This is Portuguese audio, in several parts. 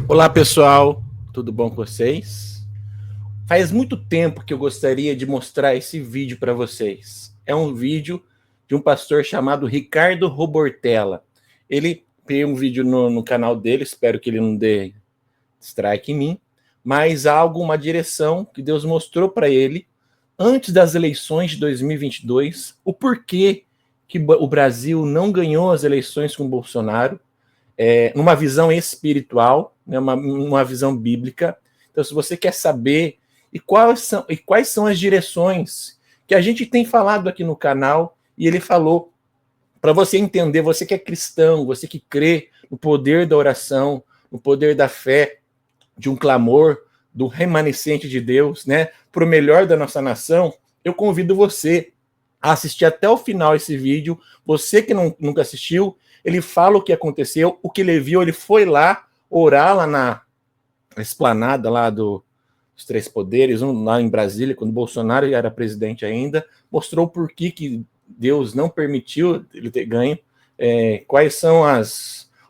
Olá pessoal, tudo bom com vocês? Faz muito tempo que eu gostaria de mostrar esse vídeo para vocês. É um vídeo de um pastor chamado Ricardo Robortella. Ele tem um vídeo no canal dele, espero que ele não dê strike em mim, mas há uma direção que Deus mostrou para ele antes das eleições de 2022, o porquê que o Brasil não ganhou as eleições com Bolsonaro, numa visão espiritual, né, uma visão bíblica. Então, se você quer saber quais são as direções que a gente tem falado aqui no canal, e ele falou, para você entender, você que é cristão, você que crê no poder da oração, no poder da fé, de um clamor, do remanescente de Deus, né, para o melhor da nossa nação, eu convido você a assistir até o final esse vídeo. Você que nunca assistiu, ele fala o que aconteceu, o que ele viu, ele foi lá orar lá na esplanada lá dos Três Poderes, lá em Brasília, quando Bolsonaro era presidente ainda, mostrou por que Deus não permitiu ele ter ganho, quais são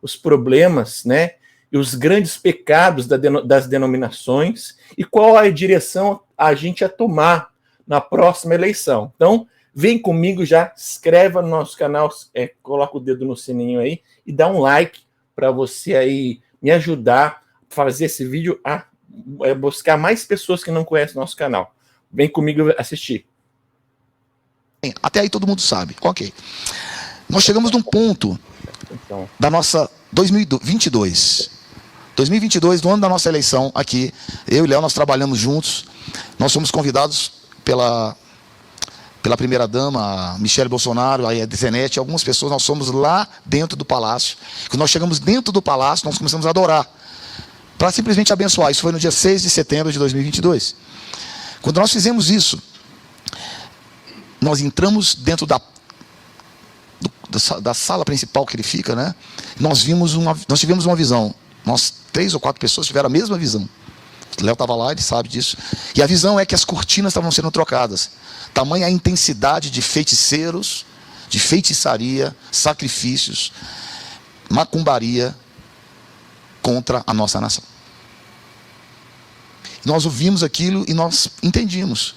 os problemas, né, e os grandes pecados das denominações, e qual a direção a gente a tomar na próxima eleição. Então, vem comigo, já inscreva no nosso canal, coloca o dedo no sininho aí e dá um like para você aí me ajudar a fazer esse vídeo, a buscar mais pessoas que não conhecem nosso canal. Vem comigo assistir. Até aí todo mundo sabe. Ok. Nós chegamos num ponto da nossa 2022. 2022, no ano da nossa eleição aqui, eu e Léo, nós trabalhamos juntos. Nós fomos convidados pela primeira-dama, Michele Bolsonaro, a Zenete, algumas pessoas. Nós fomos lá dentro do palácio. Quando nós chegamos dentro do palácio, nós começamos a adorar, para simplesmente abençoar. Isso foi no dia 6 de setembro de 2022. Quando nós fizemos isso, nós entramos dentro da sala principal que ele fica, né? Nós tivemos uma visão. Nós, 3 ou 4 pessoas tiveram a mesma visão. O Léo estava lá, ele sabe disso. E a visão é que as cortinas estavam sendo trocadas. Tamanha a intensidade de feiticeiros, de feitiçaria, sacrifícios, macumbaria contra a nossa nação. Nós ouvimos aquilo e nós entendimos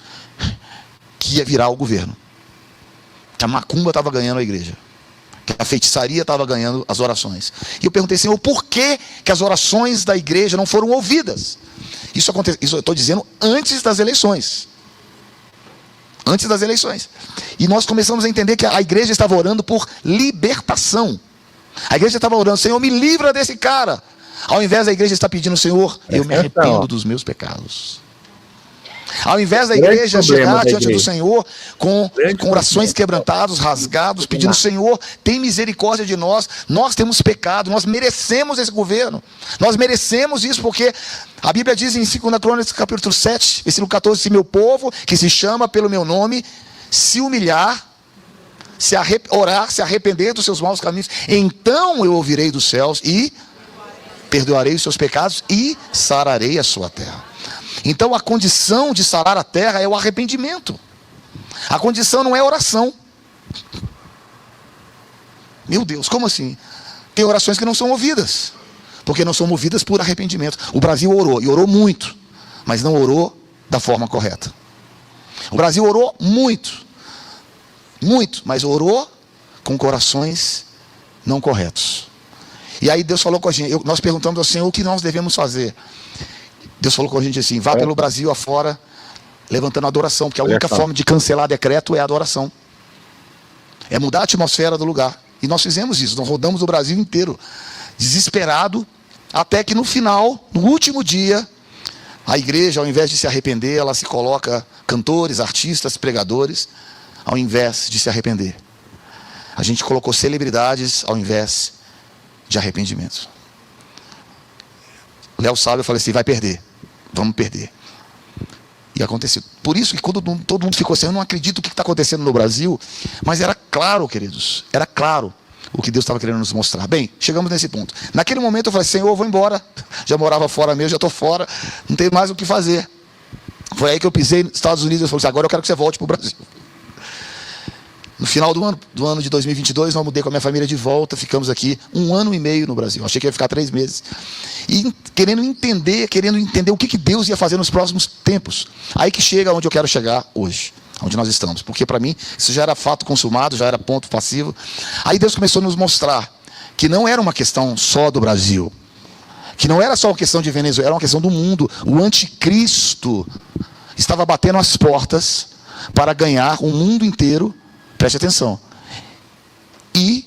que ia virar o governo. Que a macumba estava ganhando a igreja. Que a feitiçaria estava ganhando as orações. E eu perguntei, Senhor, por que as orações da igreja não foram ouvidas? Isso eu estou dizendo antes das eleições. Antes das eleições. E nós começamos a entender que a igreja estava orando por libertação. A igreja estava orando, Senhor, me livra desse cara. Ao invés da igreja estar pedindo, Senhor, eu me arrependo dos meus pecados. Ao invés da igreja chegar diante do Senhor com corações quebrantados, rasgados, pedindo, Senhor, tem misericórdia de nós. Nós temos pecado, nós merecemos esse governo. Nós merecemos isso porque a Bíblia diz em 2 Crônicas, capítulo 7, versículo 14, se meu povo, que se chama pelo meu nome, se humilhar, orar, se arrepender dos seus maus caminhos, então eu ouvirei dos céus e perdoarei os seus pecados e sararei a sua terra. Então a condição de sarar a terra é o arrependimento. A condição não é oração. Meu Deus, como assim? Tem orações que não são ouvidas, porque não são movidas por arrependimento. O Brasil orou, e orou muito, mas não orou da forma correta. O Brasil orou muito, mas orou com corações não corretos. E aí Deus falou com a gente, nós perguntamos ao Senhor o que nós devemos fazer. Deus falou com a gente assim, vá pelo Brasil afora, levantando adoração, porque a única forma de cancelar decreto é a adoração. É mudar a atmosfera do lugar. E nós fizemos isso, nós rodamos o Brasil inteiro, desesperado, até que no final, no último dia, a igreja, ao invés de se arrepender, ela se coloca cantores, artistas, pregadores, ao invés de se arrepender. A gente colocou celebridades ao invés de arrependimento. O Léo sabe, eu falei assim, vai perder, vamos perder. E aconteceu. Por isso que quando todo mundo ficou assim, eu não acredito o que está acontecendo no Brasil, mas era claro, queridos, era claro o que Deus estava querendo nos mostrar. Bem, chegamos nesse ponto. Naquele momento eu falei, Senhor, eu vou embora. Já morava fora mesmo, já estou fora, não tem mais o que fazer. Foi aí que eu pisei nos Estados Unidos e falei assim, agora eu quero que você volte para o Brasil. No final do ano de 2022, eu mudei com a minha família de volta, ficamos aqui 1 ano e meio no Brasil. Achei que ia ficar 3 meses. E querendo entender o que Deus ia fazer nos próximos tempos. Aí que chega onde eu quero chegar hoje, onde nós estamos. Porque para mim, isso já era fato consumado, já era ponto passivo. Aí Deus começou a nos mostrar que não era uma questão só do Brasil. Que não era só uma questão de Venezuela, era uma questão do mundo. O anticristo estava batendo as portas para ganhar o mundo inteiro. Preste atenção. E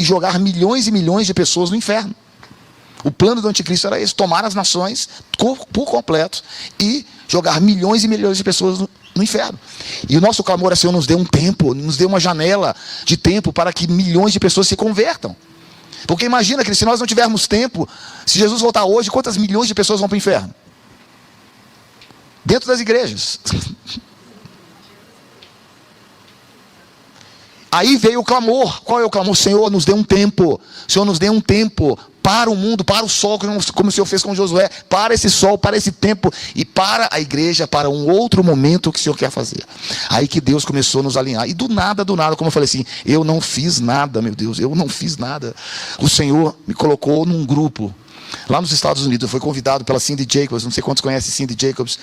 jogar milhões e milhões de pessoas no inferno. O plano do anticristo era esse: tomar as nações por completo e jogar milhões e milhões de pessoas no inferno. E o nosso clamor é: Senhor, nos dê um tempo, nos dê uma janela de tempo para que milhões de pessoas se convertam. Porque imagina que se nós não tivermos tempo, se Jesus voltar hoje, quantas milhões de pessoas vão para o inferno? Dentro das igrejas. Aí veio o clamor. Qual é o clamor? Senhor, nos dê um tempo. Senhor, nos dê um tempo para o mundo, para o sol, como o Senhor fez com Josué. Para esse sol, para esse tempo. E para a igreja, para um outro momento que o Senhor quer fazer. Aí que Deus começou a nos alinhar. E do nada, como eu falei assim, eu não fiz nada, meu Deus. Eu não fiz nada. O Senhor me colocou num grupo lá nos Estados Unidos. Eu fui convidado pela Cindy Jacobs, não sei quantos conhecem Cindy Jacobs.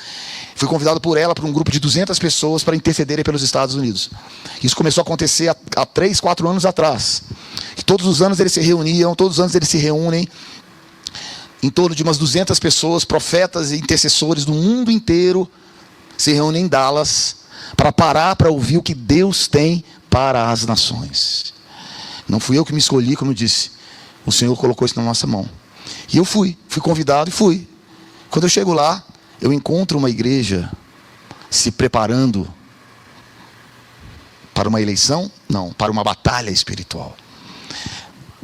Fui convidado por ela, para um grupo de 200 pessoas para intercederem pelos Estados Unidos. Isso começou a acontecer há 3, 4 anos atrás. E todos os anos eles se reuniam, todos os anos eles se reúnem. Em torno de umas 200 pessoas, profetas e intercessores do mundo inteiro, se reúnem em Dallas para parar para ouvir o que Deus tem para as nações. Não fui eu que me escolhi, como eu disse. O Senhor colocou isso na nossa mão. E eu fui convidado e fui. Quando eu chego lá, eu encontro uma igreja se preparando para uma eleição? Não, para uma batalha espiritual.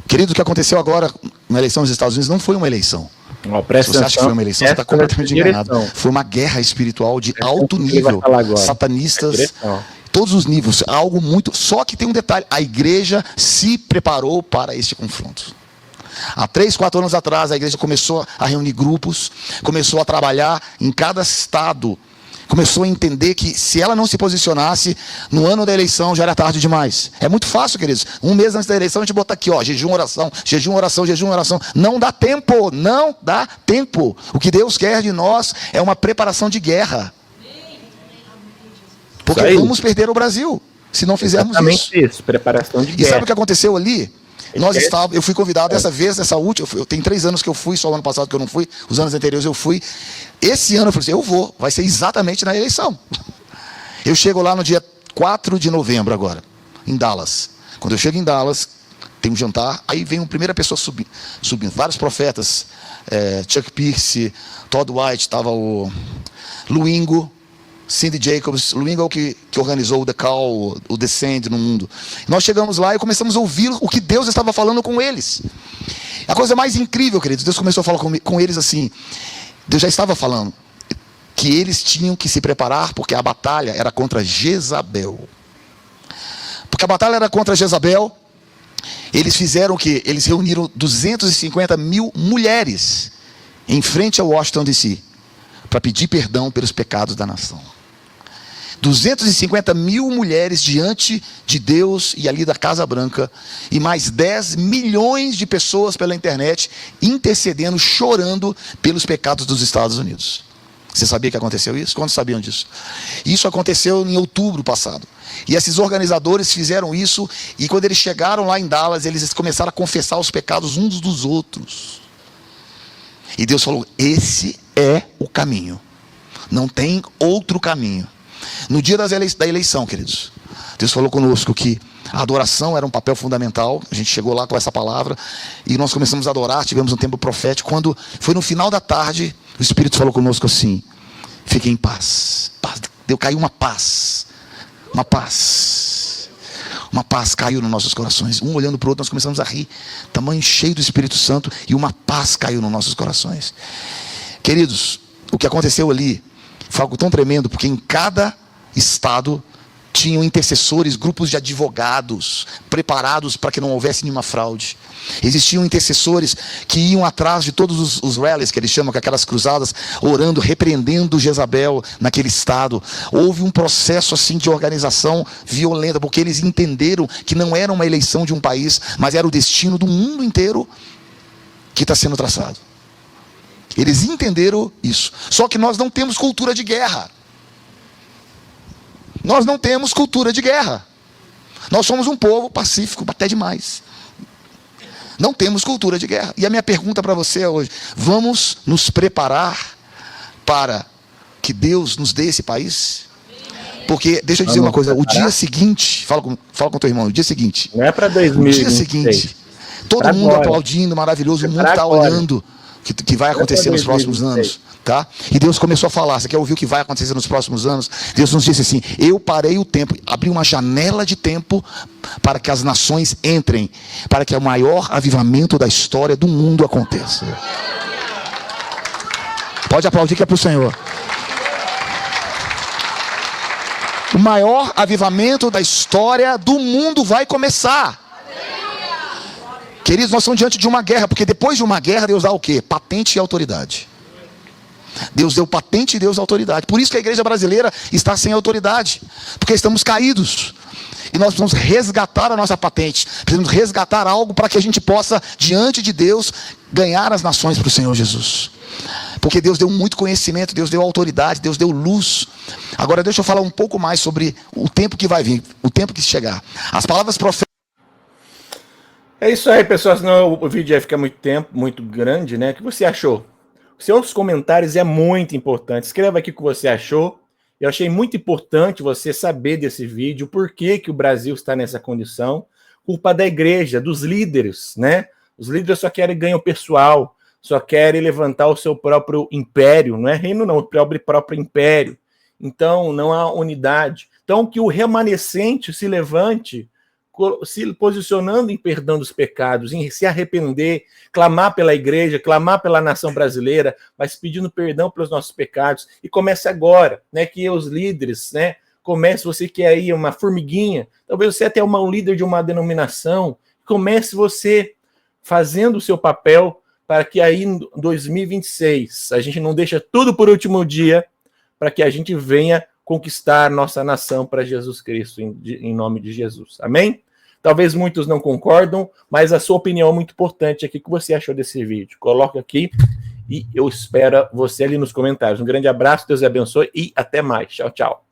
Querido, o que aconteceu agora na eleição dos Estados Unidos não foi uma eleição. Se você acha que foi uma eleição, você está completamente enganado. Foi uma guerra espiritual de alto nível. Satanistas, todos os níveis, algo muito... Só que tem um detalhe, a igreja se preparou para este confronto. Há 3, 4 anos atrás, a igreja começou a reunir grupos, começou a trabalhar em cada estado, começou a entender que se ela não se posicionasse no ano da eleição, já era tarde demais. É muito fácil, queridos. 1 mês antes da eleição, a gente bota aqui, ó, jejum, oração, jejum, oração, jejum, oração. Não dá tempo, não dá tempo. O que Deus quer de nós é uma preparação de guerra. Porque vamos perder o Brasil, se não fizermos isso. Preparação de guerra. E sabe o que aconteceu ali? Eu fui convidado dessa vez, nessa última. Eu tenho 3 anos que eu fui, só o ano passado que eu não fui. Os anos anteriores eu fui. Esse ano eu falei assim: eu vou, vai ser exatamente na eleição. Eu chego lá no dia 4 de novembro agora, em Dallas. Quando eu chego em Dallas, tem um jantar, aí vem uma primeira pessoa subindo. Vários profetas, Chuck Pierce, Todd White, estava o Luingo, Cindy Jacobs. Luingo é o que organizou o The Call, o Descend no mundo. Nós chegamos lá e começamos a ouvir o que Deus estava falando com eles. A coisa mais incrível, queridos, Deus começou a falar com eles assim. Deus já estava falando que eles tinham que se preparar, porque a batalha era contra Jezabel. Porque a batalha era contra Jezabel. Eles fizeram o quê? Eles reuniram 250 mil mulheres em frente a Washington DC para pedir perdão pelos pecados da nação. 250 mil mulheres diante de Deus e ali da Casa Branca, e mais 10 milhões de pessoas pela internet intercedendo, chorando pelos pecados dos Estados Unidos. Você sabia que aconteceu isso? Quantos sabiam disso? Isso aconteceu em outubro passado. E esses organizadores fizeram isso, e quando eles chegaram lá em Dallas, eles começaram a confessar os pecados uns dos outros. E Deus falou: esse é o caminho. Não tem outro caminho. No dia da eleição, queridos, Deus falou conosco que a adoração era um papel fundamental. A gente chegou lá com essa palavra e nós começamos a adorar, tivemos um tempo profético. Quando foi no final da tarde, o Espírito falou conosco assim: fiquem em paz. Caiu uma paz. Uma paz. Uma paz caiu nos nossos corações. Um olhando para o outro, nós começamos a rir. Tamanho cheio do Espírito Santo, e uma paz caiu nos nossos corações. Queridos, o que aconteceu ali foi algo tão tremendo, porque em cada estado tinham intercessores, grupos de advogados preparados para que não houvesse nenhuma fraude. Existiam intercessores que iam atrás de todos os rallies, que eles chamam, com aquelas cruzadas, orando, repreendendo Jezabel naquele estado. Houve um processo assim de organização violenta, porque eles entenderam que não era uma eleição de um país, mas era o destino do mundo inteiro que está sendo traçado. Eles entenderam isso. Só que nós não temos cultura de guerra. Nós não temos cultura de guerra. Nós somos um povo pacífico, até demais. Não temos cultura de guerra. E a minha pergunta para você é hoje: vamos nos preparar para que Deus nos dê esse país? Porque, deixa eu dizer uma coisa, o dia seguinte, fala com teu irmão, o dia seguinte. Não é para 2026. O dia seguinte, todo mundo aplaudindo, maravilhoso, o mundo está olhando o que vai acontecer nos próximos anos. Tá? E Deus começou a falar, você quer ouvir o que vai acontecer nos próximos anos? Deus nos disse assim: eu parei o tempo, abri uma janela de tempo para que as nações entrem, para que o maior avivamento da história do mundo aconteça. Pode aplaudir que é para o Senhor. O maior avivamento da história do mundo vai começar. Queridos, nós estamos diante de uma guerra, porque depois de uma guerra Deus dá o quê? Patente e autoridade. Deus deu patente e Deus autoridade. Por isso que a igreja brasileira está sem autoridade, porque estamos caídos. E nós precisamos resgatar a nossa patente. Precisamos resgatar algo para que a gente possa, diante de Deus, ganhar as nações para o Senhor Jesus. Porque Deus deu muito conhecimento, Deus deu autoridade, Deus deu luz. Agora deixa eu falar um pouco mais sobre o tempo que vai vir, o tempo que chegar. As palavras proféticas. É isso aí, pessoal, senão o vídeo vai ficar muito grande, né? O que você achou? Seus comentários é muito importante. Escreva aqui o que você achou. Eu achei muito importante você saber desse vídeo, por que o Brasil está nessa condição. Culpa da igreja, dos líderes, né? Os líderes só querem ganho pessoal, só querem levantar o seu próprio império. Não é reino não, o próprio império. Então, não há unidade. Então, que o remanescente se levante, se posicionando em perdão dos pecados, em se arrepender, clamar pela igreja, clamar pela nação brasileira, mas pedindo perdão pelos nossos pecados. E comece agora, né, que os líderes, né, comece, você que é aí uma formiguinha, talvez você até um líder de uma denominação, comece você fazendo o seu papel para que aí em 2026 a gente não deixe tudo por último dia, para que a gente venha conquistar nossa nação para Jesus Cristo, em nome de Jesus. Amém? Talvez muitos não concordam, mas a sua opinião é muito importante aqui. O que você achou desse vídeo? Coloca aqui e eu espero você ali nos comentários. Um grande abraço, Deus abençoe e até mais. Tchau, tchau.